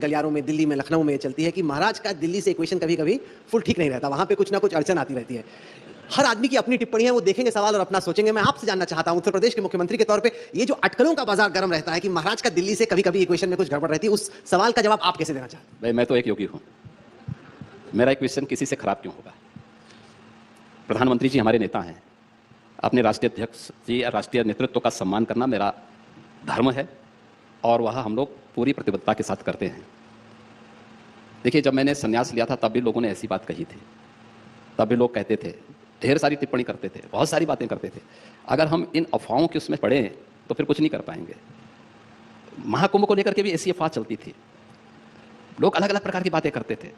गलियारों में, दिल्ली में, लखनऊ में चलती है कि महाराज का दिल्ली से इक्वेशन कभी-कभी फुल ठीक नहीं रहता, वहां पे कुछ ना कुछ अड़चन आती रहती है। हर आदमी की अपनी टिप्पणी है, वो देखेंगे सवाल और अपना सोचेंगे। मैं आपसे जानना चाहता हूं, उत्तर प्रदेश के मुख्यमंत्री के तौर पे ये जो अटकलों का बाजार गर्म रहता है कि महाराज का दिल्ली से कभी-कभी इक्वेशन में कुछ गड़बड़ रहती है, उस सवाल का जवाब आप कैसे देना चाहते हैं? भाई मैं तो एक योगी हूं, मेरा इक्वेशन किसी से खराब क्यों होगा? प्रधानमंत्री जी हमारे नेता हैं, अपने राष्ट्रीय अध्यक्ष जी, राष्ट्रीय नेतृत्व का सम्मान करना मेरा धर्म है और वह हम लोग पूरी प्रतिबद्धता के साथ करते हैं। देखिए, जब मैंने संन्यास लिया था तब भी लोगों ने ऐसी बात कही थी, तब भी लोग कहते थे, ढेर सारी टिप्पणी करते थे, बहुत सारी बातें करते थे। अगर हम इन अफवाहों के उसमें पड़े तो फिर कुछ नहीं कर पाएंगे। महाकुंभ को लेकर के भी ऐसी अफवाह चलती थी, लोग अलग अलग प्रकार की बातें करते थे,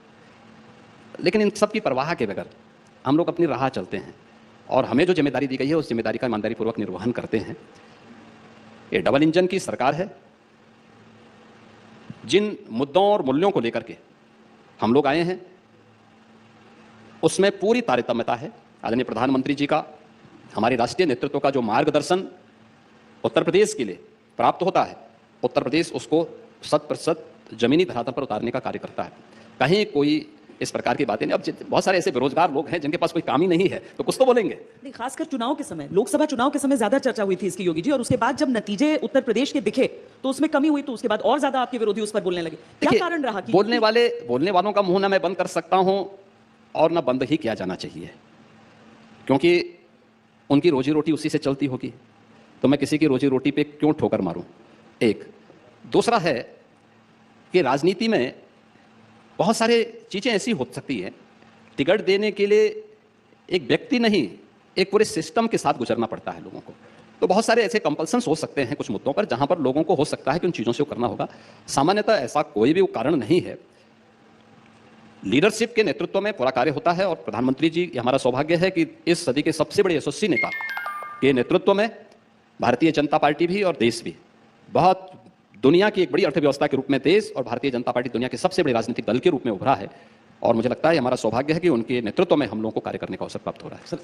लेकिन इन सब की परवाह के बगैर हम लोग अपनी राह चलते हैं और हमें जो जिम्मेदारी दी गई है उस जिम्मेदारी का ईमानदारी पूर्वक निर्वहन करते हैं। ये डबल इंजन की सरकार है। जिन मुद्दों और मूल्यों को लेकर के हम लोग आए हैं उसमें पूरी तारतम्यता है। आदरणीय प्रधानमंत्री जी का, हमारे राष्ट्रीय नेतृत्व का जो मार्गदर्शन उत्तर प्रदेश के लिए प्राप्त होता है, उत्तर प्रदेश उसको 100% जमीनी धरातल पर उतारने का कार्य करता है। कहीं कोई इस प्रकार की बातें नहीं। अब बहुत सारे ऐसे बेरोजगार लोग हैं जिनके पास कोई काम ही नहीं है, तो कुछ तो बोलेंगे। नहीं, खासकर चुनाव के समय, लोकसभा चुनाव के समय ज्यादा चर्चा हुई थी इसकी योगी जी, और उसके बाद जब नतीजे उत्तर प्रदेश के दिखे तो उसमें कमी हुई, तो उसके बाद और ज्यादा आपके विरोधी उस पर बोलने लगे। क्या कारण रहा कि बोलने वालों का मुंह ना मैं बंद कर सकता हूं और ना बंद ही किया जाना चाहिए, क्योंकि उनकी रोजी रोटी उसी से चलती होगी, तो मैं किसी की रोजी रोटी पे क्यों ठोकर मारूं? एक दूसरा है कि राजनीति में बहुत सारे चीजें ऐसी हो सकती हैं, टिकट देने के लिए एक व्यक्ति नहीं, एक पूरे सिस्टम के साथ गुजरना पड़ता है लोगों को। तो बहुत सारे ऐसे कंपल्सन्स हो सकते हैं कुछ मुद्दों पर, जहां पर लोगों को हो सकता है कि उन चीजों से करना होगा। सामान्यतः ऐसा कोई भी कारण नहीं है। लीडरशिप के नेतृत्व में पूरा कार्य होता है और प्रधानमंत्री जी, हमारा सौभाग्य है कि इस सदी के सबसे बड़े यशस्वी नेता के नेतृत्व में भारतीय जनता पार्टी भी और देश भी, बहुत दुनिया की एक बड़ी अर्थव्यवस्था के रूप में देश और भारतीय जनता पार्टी दुनिया के सबसे बड़े राजनीतिक दल के रूप में उभरा है। और मुझे लगता है हमारा सौभाग्य है कि उनके नेतृत्व में हम लोगों को कार्य करने का अवसर प्राप्त हो रहा है।